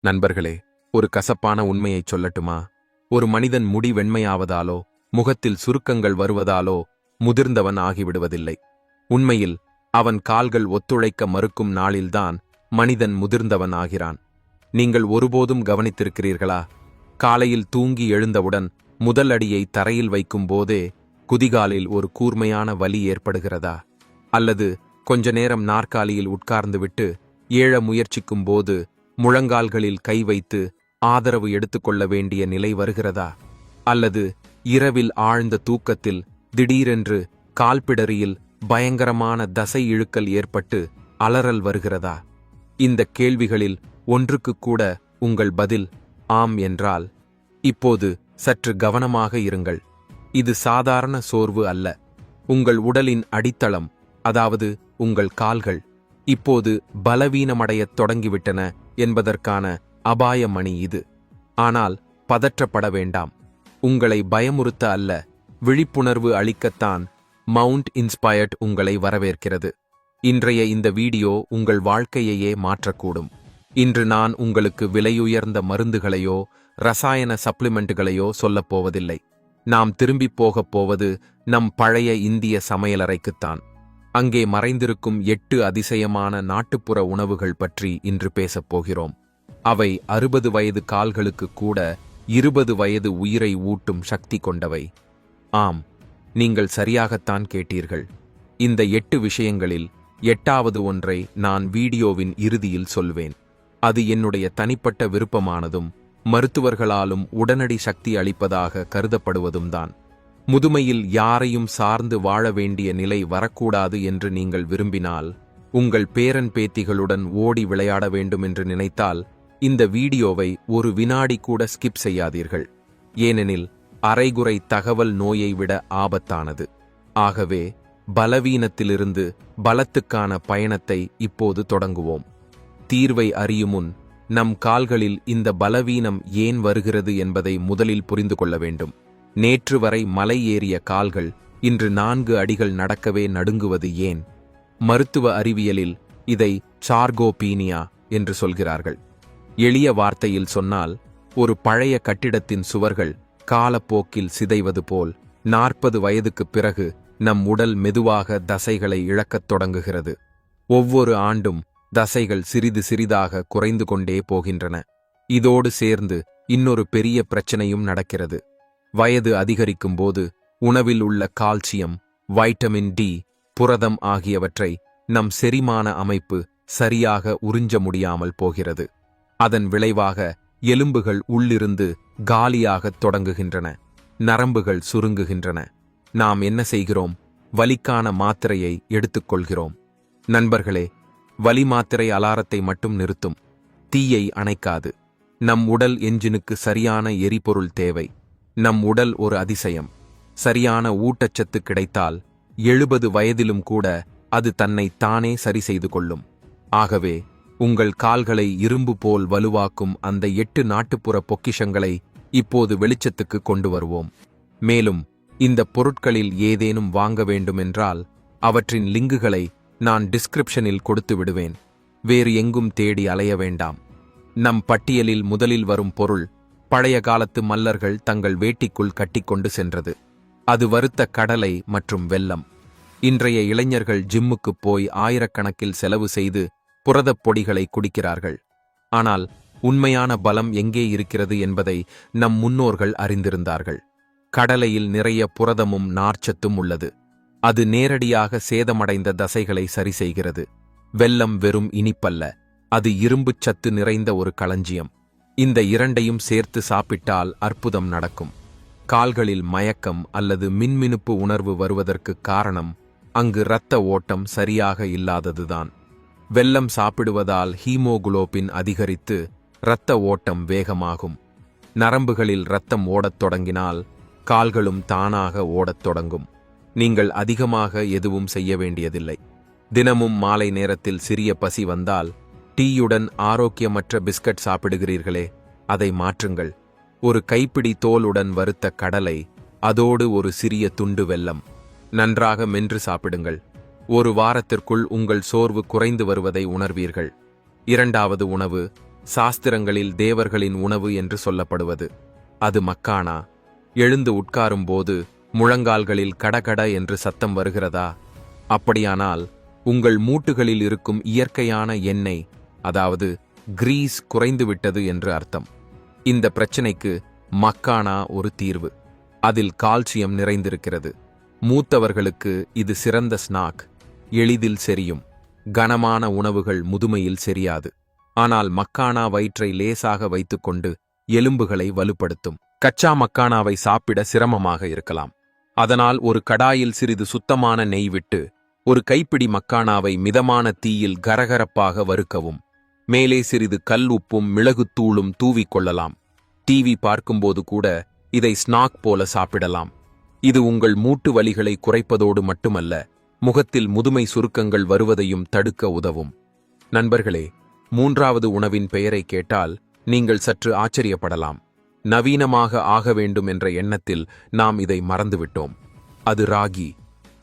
நண்பர்களே, ஒரு கசப்பான உண்மையைச் சொல்லட்டுமா? ஒரு மனிதன் முடி வெண்மையாவதாலோ முகத்தில் சுருக்கங்கள் வருவதாலோ முதிர்ந்தவன் ஆகிவிடுவதில்லை. உண்மையில் அவன் கால்கள் ஒத்துழைக்க மறுக்கும் நாளில்தான் மனிதன் முதிர்ந்தவன் ஆகிறான். நீங்கள் ஒருபோதும் கவனித்திருக்கிறீர்களா? காலையில் தூங்கி எழுந்தவுடன் முதல் அடியை தரையில் வைக்கும் போதே குதிகாலில் ஒரு கூர்மையான வலி ஏற்படுகிறதா? அல்லது கொஞ்ச நேரம் நாற்காலியில் உட்கார்ந்துவிட்டு ஏழ முயற்சிக்கும் போது முழங்கால்களில் கை வைத்து ஆதரவு எடுத்துக்கொள்ள வேண்டிய நிலை வருகிறதா? அல்லது இரவில் ஆழ்ந்த தூக்கத்தில் திடீரென்று கால்பிடரியில் பயங்கரமான தசை இழுக்கல் ஏற்பட்டு அலறல் வருகிறதா? இந்த கேள்விகளில் ஒன்றுக்கு கூட உங்கள் பதில் ஆம் என்றால், இப்போது சற்று கவனமாக இருங்கள். இது சாதாரண சோர்வு அல்ல. உங்கள் உடலின் அடித்தளம், அதாவது உங்கள் கால்கள், இப்போது பலவீனமடையத் தொடங்கிவிட்டன என்பதற்கான அபாய மணி இது. ஆனால் பதற்றப்பட வேண்டாம். உங்களை பயமுறுத்த அல்ல, விழிப்புணர்வு அளிக்கத்தான் மவுண்ட் இன்ஸ்பயர்ட் உங்களை வரவேற்கிறது. இன்றைய இந்த வீடியோ உங்கள் வாழ்க்கையையே மாற்றக்கூடும். இன்று நான் உங்களுக்கு விலையுயர்ந்த மருந்துகளையோ ரசாயன சப்ளிமெண்ட்டுகளையோ சொல்லப்போவதில்லை. நாம் திரும்பிப் போகப் போவது நம் பழைய இந்திய சமையலறைக்குத்தான். அங்கே மறைந்திருக்கும் 8 அதிசயமான நாட்டுப்புற உணவுகள் பற்றி இன்று பேசப் போகிறோம். அவை 60 வயது கால்களுக்கு கூட 20 வயது உயிரை ஊட்டும் சக்தி கொண்டவை. ஆம், நீங்கள் சரியாகத்தான் கேட்டீர்கள். இந்த 8 விஷயங்களில் 8வது ஒன்றை நான் வீடியோவின் இறுதியில் சொல்வேன். அது என்னுடைய தனிப்பட்ட விருப்பமானதும் மருத்துவர்களாலும் உடனடி சக்தி அளிப்பதாக கருதப்படுவதும் தான். முதுமையில் யாரையும் சார்ந்து வாழ வேண்டிய நிலை வரக்கூடாது என்று நீங்கள் விரும்பினால், உங்கள் பேரன் பேத்திகளுடன் ஓடி விளையாட வேண்டும் என்று நினைத்தால், இந்த வீடியோவை ஒரு வினாடி கூட ஸ்கிப் செய்யாதீர்கள். ஏனெனில் அரைகுறை தகவல் நோயை விட ஆபத்தானது. ஆகவே பலவீனத்திலிருந்து பலத்துக்கான பயணத்தை இப்போது தொடங்குவோம். தீர்வை அறியும் முன் நம் கால்களில் இந்த பலவீனம் ஏன் வருகிறது என்பதை முதலில் புரிந்து கொள்ள வேண்டும். நேற்று வரை மலை ஏறிய கால்கள் இன்று 4 அடிகள் நடக்கவே நடுங்குவது ஏன்? மருத்துவ அறிவியலில் இதை சார்கோபீனியா என்று சொல்கிறார்கள். எளிய வார்த்தையில் சொன்னால், ஒரு பழைய கட்டிடத்தின் சுவர்கள் காலப்போக்கில் சிதைவது போல் 40 வயதுக்குப் பிறகு நம் உடல் மெதுவாக தசைகளை இழக்கத் தொடங்குகிறது. ஒவ்வொரு ஆண்டும் தசைகள் சிறிது சிறிதாக குறைந்து கொண்டே போகின்றன. இதோடு சேர்ந்து இன்னொரு பெரிய பிரச்சனையும் நடக்கிறது. வயது அதிகரிக்கும் போது உணவில் உள்ள கால்சியம், வைட்டமின் டி, புரதம் ஆகியவற்றை நம் செரிமான அமைப்பு சரியாக உறிஞ்ச முடியாமல் போகிறது. அதன் விளைவாக எலும்புகள் உள்ளிருந்து காலியாகத் தொடங்குகின்றன. நரம்புகள் சுருங்குகின்றன. நாம் என்ன செய்கிறோம்? வலிக்கான மாத்திரையை எடுத்துக்கொள்கிறோம். நண்பர்களே, வலி மாத்திரை அலாரத்தை மட்டும் நிறுத்தும், தீயை அணைக்காது. நம் உடல் என்ஜினுக்கு சரியான எரிபொருள் தேவை. நம் உடல் ஒரு அதிசயம். சரியான ஊட்டச்சத்து கிடைத்தால் 70 வயதிலும் கூட அது தன்னை தானே சரி செய்து கொள்ளும். ஆகவே உங்கள் கால்களை இரும்பு போல் வலுவாக்கும் அந்த 8 நாட்டுப்புற பொக்கிஷங்களை இப்போது வெளிச்சத்துக்கு கொண்டு வருவோம். மேலும் இந்த பொருட்களில் ஏதேனும் வாங்க வேண்டுமென்றால் அவற்றின் லிங்குகளை நான் டிஸ்கிரிப்ஷனில் கொடுத்து விடுவேன். வேறு எங்கும் தேடி அலைய வேண்டாம். நம் பட்டியலில் முதலில் வரும் பொருள் பழைய காலத்து மல்லர்கள் தங்கள் வேட்டிக்குள் கட்டிக்கொண்டு சென்றது. அது வறுத்த கடலை மற்றும் வெல்லம். இன்றைய இளைஞர்கள் ஜிம்முக்குப் போய் ஆயிரக்கணக்கில் செலவு செய்து புரதப் பொடிகளை குடிக்கிறார்கள். ஆனால் உண்மையான பலம் எங்கே இருக்கிறது என்பதை நம் முன்னோர்கள் அறிந்திருந்தார்கள். கடலையில் நிறைய புரதமும் நார்ச்சத்தும் உள்ளது. அது நேரடியாக சேதமடைந்த தசைகளை சரி செய்கிறது. வெல்லம் வெறும் இனிப்பல்ல, அது இரும்புச் சத்து நிறைந்த ஒரு களஞ்சியம். இந்த இரண்டையும் சேர்த்து சாப்பிட்டால் அற்புதம் நடக்கும். கால்களில் மயக்கம் அல்லது மின்மினுப்பு உணர்வு வருவதற்கு காரணம் அங்கு இரத்த ஓட்டம் சரியாக இல்லாததுதான். வெல்லம் சாப்பிடுவதால் ஹீமோகுளோபின் அதிகரித்து இரத்த ஓட்டம் வேகமாகும். நரம்புகளில் இரத்தம் ஓடத் தொடங்கினால் கால்களும் தானாக ஓடத் தொடங்கும். நீங்கள் அதிகமாக எதுவும் செய்ய வேண்டியதில்லை. தினமும் மாலை நேரத்தில் சிறிய பசி வந்தால் டீயுடன் ஆரோக்கியமற்ற பிஸ்கட் சாப்பிடுகிறீர்களே, அதை மாற்றுங்கள். ஒரு கைப்பிடி தோலுடன் வறுத்த கடலை, அதோடு ஒரு சிறிய துண்டு வெல்லம். நன்றாக மென்று சாப்பிடுங்கள். ஒரு வாரத்திற்குள் உங்கள் சோர்வு குறைந்து வருவதை உணர்வீர்கள். 2வது உணவு சாஸ்திரங்களில் தேவர்களின் உணவு என்று சொல்லப்படுவது. அது மக்கானா. எழுந்து உட்காரும்போது முழங்கால்களில் கடகட என்று சத்தம் வருகிறதா? அப்படியானால் உங்கள் மூட்டுகளில் இருக்கும் இயற்கையான எண்ணெய், அதாவது கிரீஸ், குறைந்துவிட்டது என்று அர்த்தம். இந்த பிரச்சினைக்கு மக்கானா ஒரு தீர்வு. அதில் கால்சியம் நிறைந்திருக்கிறது. மூத்தவர்களுக்கு இது சிறந்த ஸ்நாக். எளிதில் செரியும். கனமான உணவுகள் முதுமையில் செரியாது. ஆனால் மக்கானா வயிற்றை லேசாக வைத்துக்கொண்டு எலும்புகளை வலுப்படுத்தும். கச்சா மக்கானாவை சாப்பிட சிரமமாக இருக்கலாம். அதனால் ஒரு கடாயில் சிறிது சுத்தமான நெய் விட்டு ஒரு கைப்பிடி மக்கானாவை மிதமான தீயில் கரகரப்பாக வறுக்கவும். மேலே சிறிது கல் உப்பும் மிளகுத்தூளும் தூவிக்கொள்ளலாம். டிவி பார்க்கும்போது கூட இதை ஸ்நாக் போல சாப்பிடலாம். இது உங்கள் மூட்டு வலிகளை குறைப்பதோடு மட்டுமல்ல, முகத்தில் முதுமை சுருக்கங்கள் வருவதையும் தடுக்க உதவும். நண்பர்களே, மூன்றாவது உணவின் பெயரை கேட்டால் நீங்கள் சற்று ஆச்சரியப்படலாம். நவீனமாக ஆக வேண்டும் என்ற எண்ணத்தில் நாம் இதை மறந்துவிட்டோம். அது ராகி.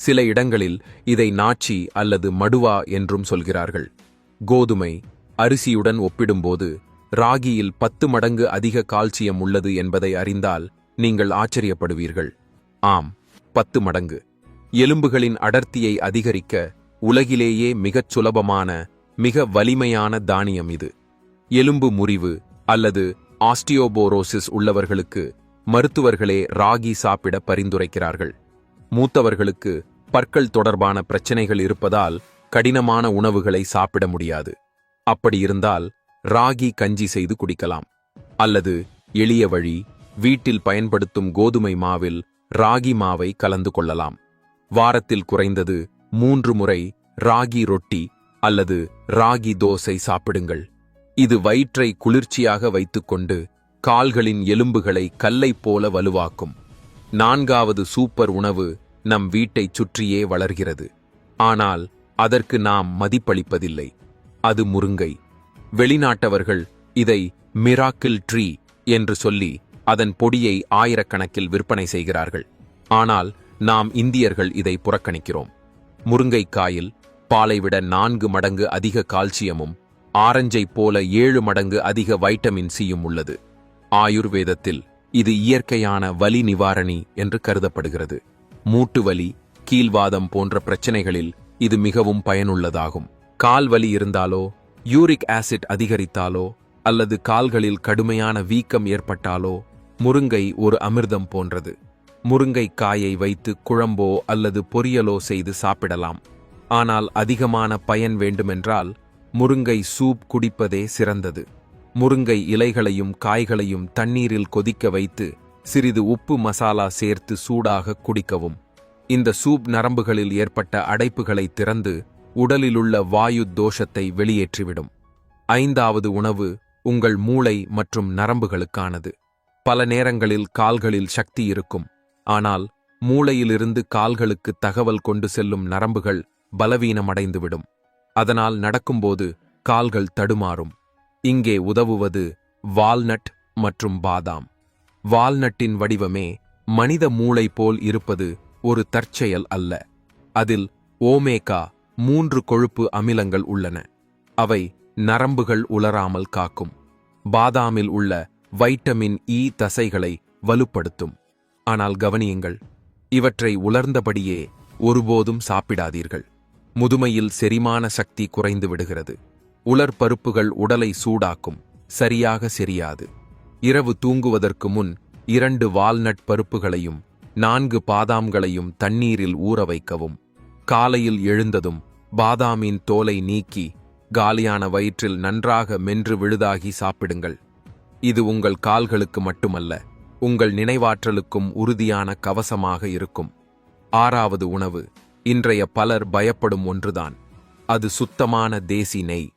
சில இடங்களில் இதை நாச்சி அல்லது மடுவா என்றும் சொல்கிறார்கள். கோதுமை, அரிசியுடன் ஒப்பிடும்போது ராகியில் 10 மடங்கு அதிக கால்சியம் உள்ளது என்பதை அறிந்தால் நீங்கள் ஆச்சரியப்படுவீர்கள். ஆம், 10 மடங்கு. எலும்புகளின் அடர்த்தியை அதிகரிக்க உலகிலேயே மிகச் சுலபமான, மிக வலிமையான தானியம் இது. எலும்பு முறிவு அல்லது ஆஸ்டியோபோரோசிஸ் உள்ளவர்களுக்கு மருத்துவர்களே ராகி சாப்பிட பரிந்துரைக்கிறார்கள். மூத்தவர்களுக்கு பற்கள் தொடர்பான பிரச்சனைகள் இருப்பதால் கடினமான உணவுகளை சாப்பிட முடியாது. அப்படி இருந்தால் ராகி கஞ்சி செய்து குடிக்கலாம். அல்லது எளிய வழி, வீட்டில் பயன்படுத்தும் கோதுமை மாவில் ராகி மாவை கலந்து கொள்ளலாம். வாரத்தில் குறைந்தது 3 முறை ராகி ரொட்டி அல்லது ராகி தோசை சாப்பிடுங்கள். இது வயிற்றை குளிர்ச்சியாக வைத்துக்கொண்டு கால்களின் எலும்புகளை கல்லைப் போல வலுவாக்கும். 4வது சூப்பர் உணவு நம் வீட்டைச் சுற்றியே வளர்கிறது. ஆனால் அதற்கு நாம் மதிப்பளிப்பதில்லை. அது முருங்கை. வெளிநாட்டவர்கள் இதை மிராக்கிள் ட்ரீ என்று சொல்லி அதன் பொடியை ஆயிரக்கணக்கில் விற்பனை செய்கிறார்கள். ஆனால் நாம் இந்தியர்கள் இதை புறக்கணிக்கிறோம். முருங்கைக்காயில் பாலை விட 4 மடங்கு அதிக கால்சியமும் ஆரஞ்சைப் போல 7 மடங்கு அதிக வைட்டமின் சியும் உள்ளது. ஆயுர்வேதத்தில் இது இயற்கையான வலி நிவாரணி என்று கருதப்படுகிறது. மூட்டு வலி, கீல்வாதம் போன்ற பிரச்சனைகளில் இது மிகவும் பயனுள்ளதாகும். கால் வலி இருந்தாலோ, யூரிக் ஆசிட் அதிகரித்தாலோ அல்லது கால்களில் கடுமையான வீக்கம் ஏற்பட்டாலோ முருங்கை ஒரு அமிர்தம் போன்றது. முருங்கைக்காயை வைத்து குழம்போ அல்லது பொரியலோ செய்து சாப்பிடலாம். ஆனால் அதிகமான பயன் வேண்டுமென்றால் முருங்கை சூப் குடிப்பதே சிறந்தது. முருங்கை இலைகளையும் காய்களையும் தண்ணீரில் கொதிக்க வைத்து சிறிது உப்பு மசாலா சேர்த்து சூடாக குடிக்கவும். இந்த சூப் நரம்புகளில் ஏற்பட்ட அடைப்புகளை திறந்து உடலிலுள்ள வாயு தோஷத்தை வெளியேற்றிவிடும். 5வது உணவு உங்கள் மூளை மற்றும் நரம்புகளுக்கானது. பல நேரங்களில் கால்களில் சக்தி இருக்கும். ஆனால் மூளையிலிருந்து கால்களுக்கு தகவல் கொண்டு செல்லும் நரம்புகள் பலவீனமடைந்துவிடும். அதனால் நடக்கும்போது கால்கள் தடுமாறும். இங்கே உதவுவது வால்நட் மற்றும் பாதாம். வால்நட்டின் வடிவமே மனித மூளை போல் இருப்பது ஒரு தற்செயல் அல்ல. அதில் ஓமேகா 3 கொழுப்பு அமிலங்கள் உள்ளன. அவை நரம்புகள் உலராமல் காக்கும். பாதாமில் உள்ள வைட்டமின் இ தசைகளை வலுப்படுத்தும். ஆனால் கவனியுங்கள், இவற்றை உலர்ந்தபடியே ஒருபோதும் சாப்பிடாதீர்கள். முதுமையில் செரிமான சக்தி குறைந்து விடுகிறது. உலர்பருப்புகள் உடலை சூடாக்கும். சரியாக செரியாது. இரவு தூங்குவதற்கு முன் 2 வால்நட் பருப்புகளையும் 4 பாதாம்களையும் தண்ணீரில் ஊற வைக்கவும். காலையில் எழுந்ததும் பாதாமின் தோலை நீக்கி காலியான வயிற்றில் நன்றாக மென்று விழுதாகி சாப்பிடுங்கள். இது உங்கள் கால்களுக்கு மட்டுமல்ல, உங்கள் நினைவாற்றலுக்கும் உறுதியான கவசமாக இருக்கும். 6வது உணவு இன்றைய பலர் பயப்படும் ஒன்றுதான். அது சுத்தமான தேசி நெய்.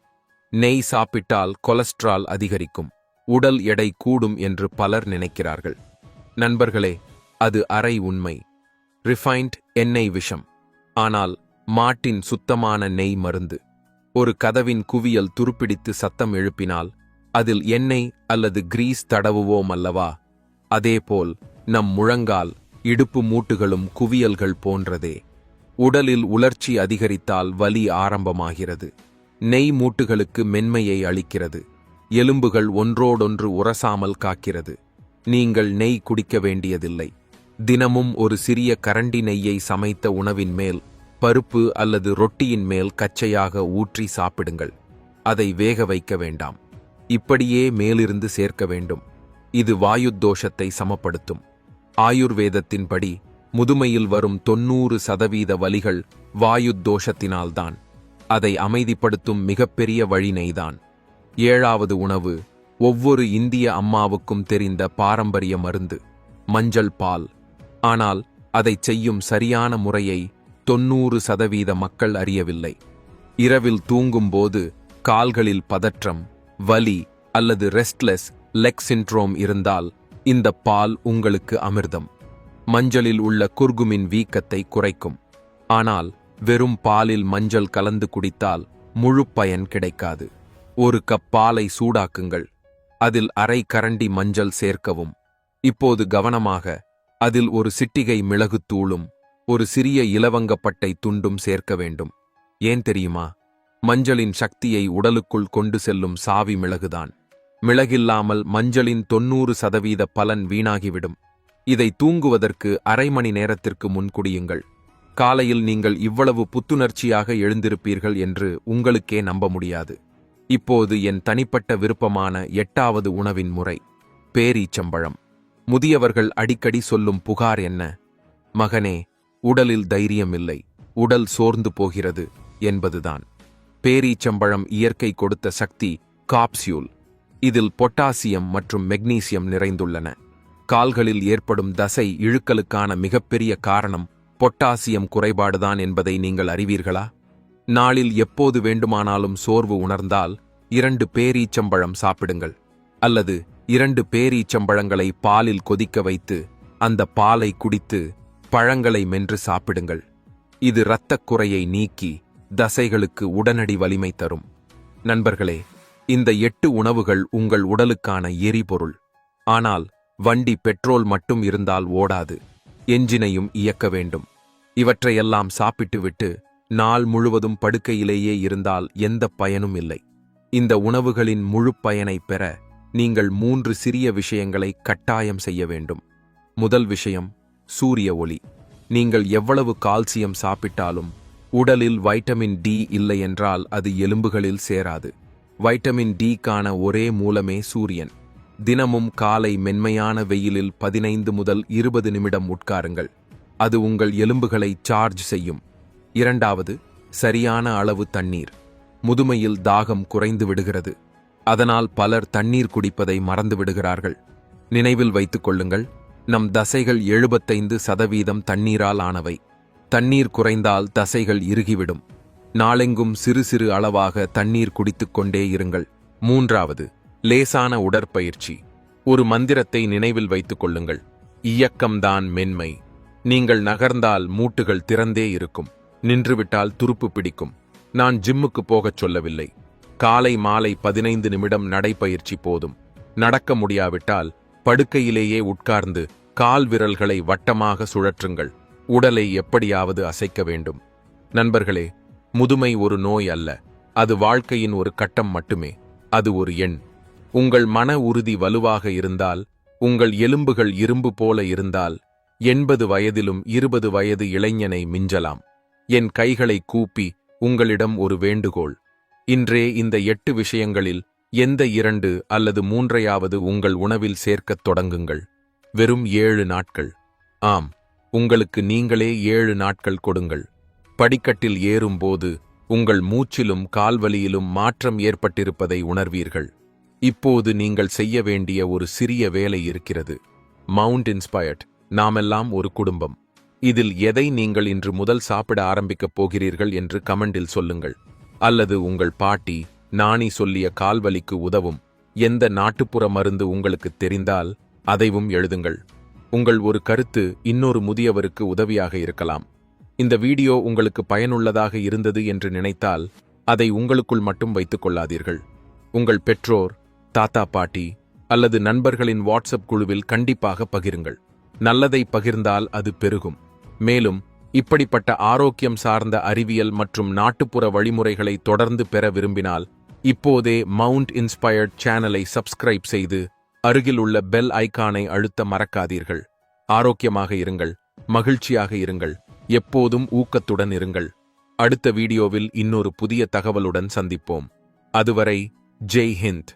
நெய் சாப்பிட்டால் கொலஸ்ட்ரால் அதிகரிக்கும், உடல் எடை கூடும் என்று பலர் நினைக்கிறார்கள். நண்பர்களே, அது அரை உண்மை. ரிஃபைன்ட் எண்ணெய் விஷம். ஆனால் மாட்டின் சுத்தமான நெய் மருந்து. ஒரு கதவின் குவியல் துருப்பிடித்து சத்தம் எழுப்பினால் அதில் எண்ணெய் அல்லது கிரீஸ் தடவுவோம் அல்லவா? அதேபோல் நம் முழங்கால், இடுப்பு மூட்டுகளும் குவியல்கள் போன்றதே. உடலில் உலர்ச்சி அதிகரித்தால் வலி ஆரம்பமாகிறது. நெய் மூட்டுகளுக்கு மென்மையை அளிக்கிறது. எலும்புகள் ஒன்றோடொன்று உரசாமல் காக்கிறது. நீங்கள் நெய் குடிக்க வேண்டியதில்லை. தினமும் ஒரு சிறிய கரண்டி நெய்யை சமைத்த உணவின் மேல், பருப்பு அல்லது ரொட்டியின் மேல் கச்சையாக ஊற்றி சாப்பிடுங்கள். அதை வேக வைக்க வேண்டாம். இப்படியே மேலிருந்து சேர்க்க வேண்டும். இது வாயுத்தோஷத்தை சமப்படுத்தும். ஆயுர்வேதத்தின்படி முதுமையில் வரும் 90% வலிகள் வாயுத்தோஷத்தினால்தான். அதை அமைதிப்படுத்தும் மிகப்பெரிய வழி நெய்தான். 7வது உணவு, ஒவ்வொரு இந்திய அம்மாவுக்கும் தெரிந்த பாரம்பரிய மருந்து, மஞ்சள் பால். ஆனால் அதைச் செய்யும் சரியான முறையை 90% மக்கள் அறியவில்லை. இரவில் தூங்கும்போது கால்களில் பதற்றம், வலி அல்லது ரெஸ்ட்லெஸ் லெக் சிண்ட்ரோம் இருந்தால் இந்த பால் உங்களுக்கு அமிர்தம். மஞ்சளில் உள்ள குர்குமின் வீக்கத்தை குறைக்கும். ஆனால் வெறும் பாலில் மஞ்சள் கலந்து குடித்தால் முழு பயன் கிடைக்காது. ஒரு கப் பாலை சூடாக்குங்கள். அதில் அரை கரண்டி மஞ்சள் சேர்க்கவும். இப்போது கவனமாக, அதில் ஒரு சிட்டிகை மிளகுத்தூளும் ஒரு சிறிய இலவங்கப்பட்டை துண்டும் சேர்க்க வேண்டும். ஏன் தெரியுமா? மஞ்சளின் சக்தியை உடலுக்குள் கொண்டு செல்லும் சாவி மிளகுதான். மிளகில்லாமல் மஞ்சளின் 90% பலன் வீணாகிவிடும். இதை தூங்குவதற்கு அரை மணி நேரத்திற்கு முன் குடியுங்கள். காலையில் நீங்கள் இவ்வளவு புத்துணர்ச்சியாக எழுந்திருப்பீர்கள் என்று உங்களுக்கே நம்ப முடியாது. இப்போது என் தனிப்பட்ட விருப்பமான 8வது உணவின் முறை, பேரீச்சம்பழம். முதியவர்கள் அடிக்கடி சொல்லும் புகார் என்ன? மகனே, உடலில் தைரியம் இல்லை, உடல் சோர்ந்து போகிறது என்பதுதான். பேரீச்சம்பழம் இயற்கை கொடுத்த சக்தி காப்சியூல். இதில் பொட்டாசியம் மற்றும் மெக்னீசியம் நிறைந்துள்ளன. கால்களில் ஏற்படும் தசை இழுக்கலுக்கான மிகப்பெரிய காரணம் பொட்டாசியம் குறைபாடுதான் என்பதை நீங்கள் அறிவீர்களா? நாளில் எப்போது வேண்டுமானாலும் சோர்வு உணர்ந்தால் 2 பேரீச்சம்பழம் சாப்பிடுங்கள். அல்லது 2 பேரீச்சம்பழங்களை பாலில் கொதிக்க வைத்து அந்த பாலை குடித்து பழங்களை மென்று சாப்பிடுங்கள். இது இரத்தக் குறையை நீக்கி தசைகளுக்கு உடனடி வலிமை தரும். நண்பர்களே, இந்த 8 உணவுகள் உங்கள் உடலுக்கான எரிபொருள். ஆனால் வண்டி பெட்ரோல் மட்டும் இருந்தால் ஓடாது. என்ஜினையும் இயக்க வேண்டும். இவற்றையெல்லாம் சாப்பிட்டுவிட்டு நாள் முழுவதும் படுக்கையிலேயே இருந்தால் எந்த பயனும் இல்லை. இந்த உணவுகளின் முழு பயனை பெற நீங்கள் 3 சிறிய விஷயங்களை கட்டாயம் செய்ய வேண்டும். முதல் விஷயம், சூரிய ஒளி. நீங்கள் எவ்வளவு கால்சியம் சாப்பிட்டாலும் உடலில் வைட்டமின் டி இல்லை என்றால் அது எலும்புகளில் சேராது. வைட்டமின் டி-க்கான ஒரே மூலமே சூரியன். தினமும் காலை மென்மையான வெயிலில் 15 முதல் 20 நிமிடம் உட்காருங்கள். அது உங்கள் எலும்புகளை சார்ஜ் செய்யும். 2வது, சரியான அளவு தண்ணீர். முதுமையில் தாகம் குறைந்து விடுகிறது. அதனால் பலர் தண்ணீர் குடிப்பதை மறந்து விடுகிறார்கள். நினைவில் வைத்துக் கொள்ளுங்கள், நம் தசைகள் 75% தண்ணீரால் ஆனவை. தண்ணீர் குறைந்தால் தசைகள் இறுகிவிடும். நாளெங்கும் சிறு சிறு அளவாக தண்ணீர் குடித்துக்கொண்டே இருங்கள். 3வது, லேசான உடற்பயிற்சி. ஒரு மந்திரத்தை நினைவில் வைத்துக் கொள்ளுங்கள். இயக்கம்தான் மென்மை. நீங்கள் நகர்ந்தால் மூட்டுகள் திறந்தே இருக்கும். நின்றுவிட்டால் துருப்பு பிடிக்கும். நான் ஜிம்முக்கு போகச் சொல்லவில்லை. காலை மாலை 15 நிமிடம் நடைப்பயிற்சி போதும். நடக்க முடியாவிட்டால் படுக்கையிலேயே உட்கார்ந்து கால் விரல்களை வட்டமாக சுழற்றுங்கள். உடலை எப்படியாவது அசைக்க வேண்டும். நண்பர்களே, முதுமை ஒரு நோய் அல்ல. அது வாழ்க்கையின் ஒரு கட்டம் மட்டுமே. அது ஒரு எண். உங்கள் மன உறுதி வலுவாக இருந்தால், உங்கள் எலும்புகள் இரும்பு போல இருந்தால், 80 வயதிலும் 20 வயது இளைஞனை மிஞ்சலாம். என் கைகளை கூப்பி உங்களிடம் ஒரு வேண்டுகோள். இன்றே இந்த 8 விஷயங்களில் எந்த 2 அல்லது 3ஐயாவது உங்கள் உணவில் சேர்க்கத் தொடங்குங்கள். வெறும் 7 நாட்கள். ஆம், உங்களுக்கு நீங்களே 7 நாட்கள் கொடுங்கள். படிக்கட்டில் ஏறும்போது உங்கள் மூச்சிலும் கால்வலியிலும் மாற்றம் ஏற்பட்டிருப்பதை உணர்வீர்கள். இப்போது நீங்கள் செய்ய வேண்டிய ஒரு சிறிய வேலை இருக்கிறது. Mount inspired. நாமெல்லாம் ஒரு குடும்பம். இதில் எதை நீங்கள் இன்று முதல் சாப்பிட ஆரம்பிக்கப் போகிறீர்கள் என்று கமெண்டில் சொல்லுங்கள். அல்லது உங்கள் பாட்டி, நாணி சொல்லிய கால்வலிக்கு உதவும் எந்த நாட்டுப்புற மருந்து உங்களுக்கு தெரிந்தால் அதைவும் எழுதுங்கள். உங்கள் ஒரு கருத்து இன்னொரு முதியவருக்கு உதவியாக இருக்கலாம். இந்த வீடியோ உங்களுக்கு பயனுள்ளதாக இருந்தது என்று நினைத்தால் அதை உங்களுக்குள் மட்டும் வைத்துக் கொள்ளாதீர்கள். உங்கள் பெற்றோர், தாத்தா பாட்டி அல்லது நண்பர்களின் வாட்ஸ்அப் குழுவில் கண்டிப்பாக பகிருங்கள். நல்லதை பகிர்ந்தால் அது பெருகும். மேலும் இப்படிப்பட்ட ஆரோக்கியம் சார்ந்த அறிவியல் மற்றும் நாட்டுப்புற வழிமுறைகளை தொடர்ந்து பெற விரும்பினால் இப்போதே மவுண்ட் இன்ஸ்பயர்ட் சேனலை சப்ஸ்கிரைப் செய்து அருகில் உள்ள பெல் ஐகானை அழுத்த மறக்காதீர்கள். ஆரோக்கியமாக இருங்கள், மகிழ்ச்சியாக இருங்கள், எப்போதும் ஊக்கத்துடன் இருங்கள். அடுத்த வீடியோவில் இன்னொரு புதிய தகவலுடன் சந்திப்போம். அதுவரை ஜெய் ஹிந்த்.